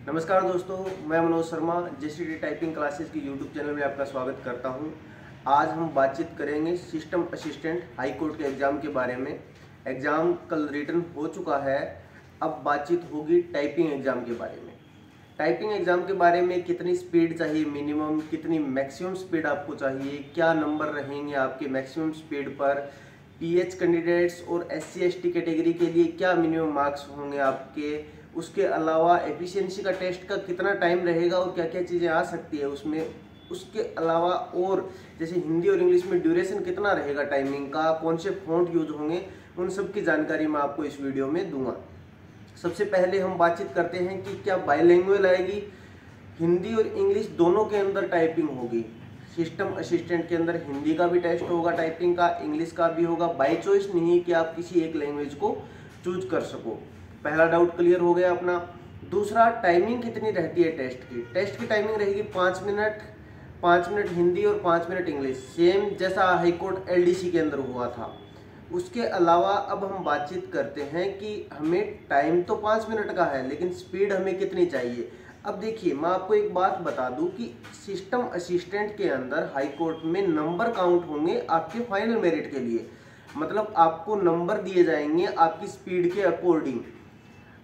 नमस्कार दोस्तों, मैं मनोज शर्मा जेसीडी टाइपिंग क्लासेस की यूट्यूब चैनल में आपका स्वागत करता हूं। आज हम बातचीत करेंगे सिस्टम असिस्टेंट हाई कोर्ट के एग्ज़ाम के बारे में। एग्ज़ाम कल रिटर्न हो चुका है, अब बातचीत होगी टाइपिंग एग्ज़ाम के बारे में। टाइपिंग एग्ज़ाम के बारे में कितनी स्पीड चाहिए मिनिमम, कितनी मैक्सिमम स्पीड आपको चाहिए, क्या नंबर रहेंगे आपके मैक्सिमम स्पीड पर, पीएच कैंडिडेट्स और एससी एसटी कैटेगरी के लिए क्या मिनिमम मार्क्स होंगे आपके, उसके अलावा एफिशिएंसी का टेस्ट का कितना टाइम रहेगा और क्या क्या चीज़ें आ सकती है उसमें, उसके अलावा और जैसे हिंदी और इंग्लिश में ड्यूरेशन कितना रहेगा टाइमिंग का, कौन से फ़ॉन्ट यूज होंगे, उन सब की जानकारी मैं आपको इस वीडियो में दूंगा। सबसे पहले हम बातचीत करते हैं कि क्या बाईलैंग्वेज आएगी, हिंदी और इंग्लिश दोनों के अंदर टाइपिंग होगी। सिस्टम असिस्टेंट के अंदर हिंदी का भी टेस्ट होगा, टाइपिंग का, इंग्लिश का भी होगा। बाई चॉइस नहीं कि आप किसी एक लैंग्वेज को चूज कर सको। पहला डाउट क्लियर हो गया अपना। दूसरा, टाइमिंग कितनी रहती है टेस्ट की। टेस्ट की टाइमिंग रहेगी 5 मिनट, 5 मिनट हिंदी और 5 मिनट इंग्लिश, सेम जैसा हाईकोर्ट एलडीसी के अंदर हुआ था। उसके अलावा अब हम बातचीत करते हैं कि हमें टाइम तो 5 मिनट का है, लेकिन स्पीड हमें कितनी चाहिए। अब देखिए, मैं आपको एक बात बता दूं कि सिस्टम असिस्टेंट के अंदर हाई कोर्ट में नंबर काउंट होंगे आपके फाइनल मेरिट के लिए। मतलब आपको नंबर दिए जाएंगे आपकी स्पीड के अकॉर्डिंग।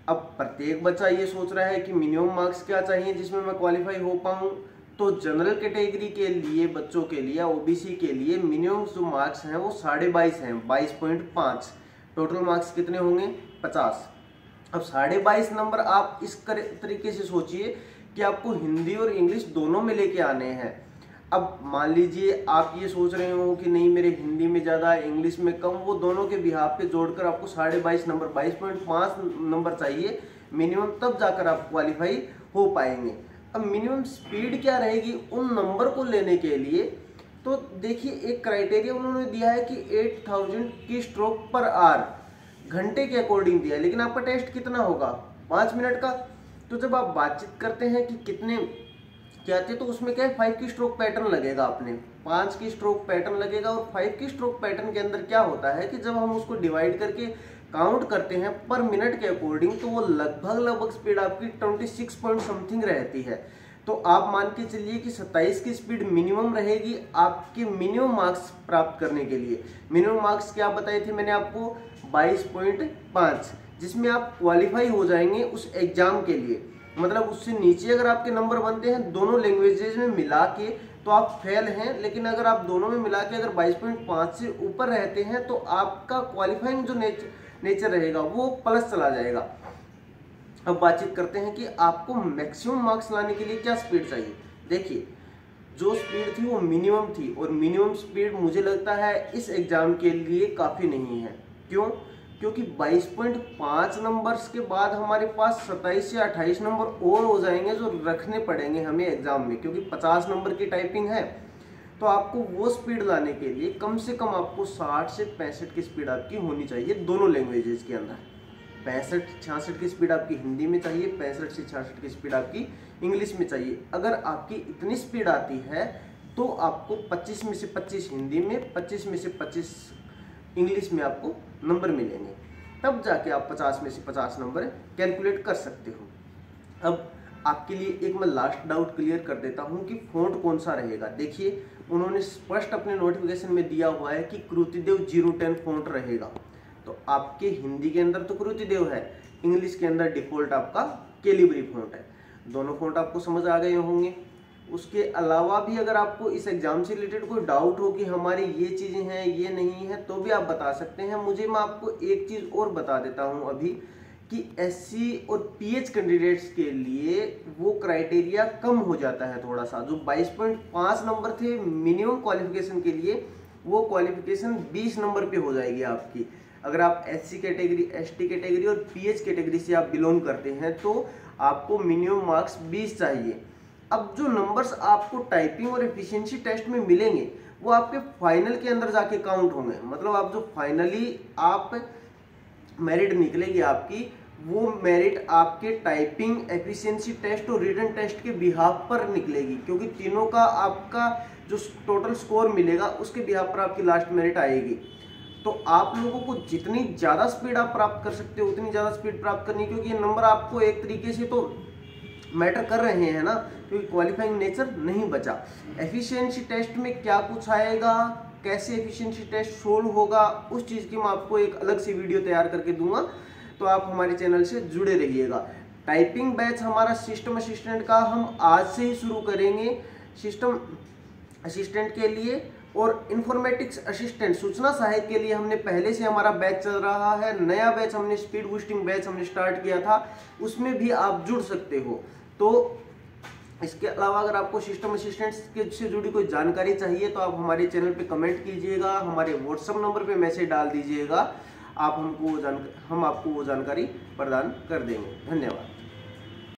अब प्रत्येक बच्चा ये सोच रहा है कि मिनिमम मार्क्स क्या चाहिए जिसमें मैं क्वालिफाई हो पाऊँ। तो जनरल कैटेगरी के लिए बच्चों के लिए, ओबीसी के लिए मिनिमम जो मार्क्स हैं वो 22.5 हैं, 22.5। टोटल मार्क्स कितने होंगे? 50। अब 22.5 नंबर आप इस तरीके से सोचिए कि आपको हिंदी और इंग्लिश दोनों में लेके आने हैं। अब मान लीजिए आप ये सोच रहे हो कि नहीं, मेरे हिंदी में ज़्यादा इंग्लिश में कम, वो दोनों के बिहाफ पे जोड़कर आपको 22.5 नंबर, 22.5 नंबर चाहिए मिनिमम, तब जाकर आप क्वालिफाई हो पाएंगे। अब मिनिमम स्पीड क्या रहेगी उन नंबर को लेने के लिए, तो देखिए एक क्राइटेरिया उन्होंने दिया है कि 8000 की स्ट्रोक पर आवर, घंटे के अकॉर्डिंग दिया है। लेकिन आपका टेस्ट कितना होगा? 5 मिनट का। तो जब आप बातचीत करते हैं कि कितने क्या आते, तो उसमें क्या है, 5 की स्ट्रोक पैटर्न लगेगा, अपने 5 की स्ट्रोक पैटर्न लगेगा। और 5 की स्ट्रोक पैटर्न के अंदर क्या होता है कि जब हम उसको डिवाइड करके काउंट करते हैं पर मिनट के अकॉर्डिंग, तो वो लगभग स्पीड आपकी 26 पॉइंट समथिंग रहती है। तो आप मान के चलिए कि 27 की स्पीड मिनिमम रहेगी आपके मिनिमम मार्क्स प्राप्त करने के लिए। मिनिमम मार्क्स क्या बताए थे मैंने आपको? 22.5, जिसमें आप क्वालिफाई हो जाएंगे उस एग्जाम के लिए। मतलब उससे नीचे अगर आपके नंबर बनते हैं दोनों लैंग्वेजेज में मिला के, तो आप फेल हैं। लेकिन अगर आप दोनों में मिला के अगर 22.5 से ऊपर रहते हैं तो आपका क्वालिफाइंग जो नेचर रहेगा वो प्लस चला जाएगा। अब बातचीत करते हैं कि आपको मैक्सिमम मार्क्स लाने के लिए क्या स्पीड चाहिए। देखिए, जो स्पीड थी वो मिनिमम थी, और मिनिमम स्पीड मुझे लगता है इस एग्जाम के लिए काफ़ी नहीं है। क्यों? क्योंकि 22.5 नंबर्स के बाद हमारे पास 27 या 28 नंबर और हो जाएंगे जो रखने पड़ेंगे हमें एग्जाम में, क्योंकि 50 नंबर की टाइपिंग है। तो आपको वो स्पीड लाने के लिए कम से कम आपको 60 से 65 की स्पीड आपकी होनी चाहिए दोनों लैंग्वेजेस के अंदर। 65-66 की स्पीड आपकी हिंदी में चाहिए, 65 से 66 की स्पीड आपकी इंग्लिश में चाहिए। अगर आपकी इतनी स्पीड आती है तो आपको 25 में से 25 हिंदी में, 25 में से 25 इंग्लिश में आपको नंबर मिलेंगे। तब जाके आप 50 में से 50 नंबर कैलकुलेट कर सकते हो। अब आपके लिए एक मैं लास्ट डाउट क्लियर कर देता हूं कि फ़ॉन्ट कौन सा रहेगा। देखिए, उन्होंने स्पष्ट अपने नोटिफिकेशन में दिया हुआ है कि कृतिदेव 010 फ़ॉन्ट रहेगा। तो आपके हिंदी के अंदर तो कृतिदेव है, इंग्लिश के अंदर डिफ़ॉल्ट आपका कैलिब्री फ़ॉन्ट है। दोनों फ़ॉन्ट आपको समझ आ गए होंगे। उसके अलावा भी अगर आपको इस एग्जाम से रिलेटेड कोई डाउट हो कि हमारी ये चीज़ें हैं, ये नहीं है, तो भी आप बता सकते हैं मुझे। मैं आपको एक चीज़ और बता देता हूं अभी कि एससी और पीएच कैंडिडेट्स के लिए वो क्राइटेरिया कम हो जाता है थोड़ा सा। जो 22.5 नंबर थे मिनिमम क्वालिफिकेशन के लिए, वो क्वालिफिकेशन 20 नंबर पे हो जाएगी आपकी। अगर आप एससी कैटेगरी, एसटी कैटेगरी और पीएच कैटेगरी से आप बिलोंग करते हैं तो आपको मिनिमम मार्क्स 20 चाहिए। अब जो नंबर्स आपको टाइपिंग और एफिशिएंसी टेस्ट में मिलेंगे वो आपके फाइनल के अंदर जाके काउंट होंगे। मतलब आप जो फाइनली आप मेरिट निकलेगी आपकी, वो मेरिट आपके टाइपिंग, एफिशिएंसी टेस्ट और रिटन टेस्ट के बिहाफ पर निकलेगी, क्योंकि तीनों का आपका जो टोटल स्कोर मिलेगा उसके बिहाफ पर आपकी लास्ट मेरिट आएगी। तो आप लोगों को जितनी ज़्यादा स्पीड आप प्राप्त कर सकते हो उतनी ज़्यादा स्पीड प्राप्त करनी है, क्योंकि ये नंबर आपको एक तरीके से तो मैटर कर रहे हैं ना, क्योंकि क्वालिफाइंग नेचर नहीं बचा। एफिशिएंसी टेस्ट में क्या कुछ आएगा, कैसे एफिशिएंसी टेस्ट सोल्व होगा, उस चीज़ की मैं आपको एक अलग सी वीडियो तैयार करके दूंगा, तो आप हमारे चैनल से जुड़े रहिएगा। टाइपिंग बैच हमारा सिस्टम असिस्टेंट का हम आज से ही शुरू करेंगे सिस्टम असिस्टेंट के लिए, और इन्फॉर्मेटिक्स असिस्टेंट सूचना सहायक के लिए हमने पहले से हमारा बैच चल रहा है। नया बैच हमने स्पीड बूस्टिंग बैच हमने स्टार्ट किया था, उसमें भी आप जुड़ सकते हो। तो इसके अलावा अगर आपको सिस्टम असिस्टेंट से जुड़ी कोई जानकारी चाहिए तो आप हमारे चैनल पे कमेंट कीजिएगा, हमारे व्हाट्सएप नंबर पे मैसेज डाल दीजिएगा, हम आपको वो जानकारी प्रदान कर देंगे। धन्यवाद।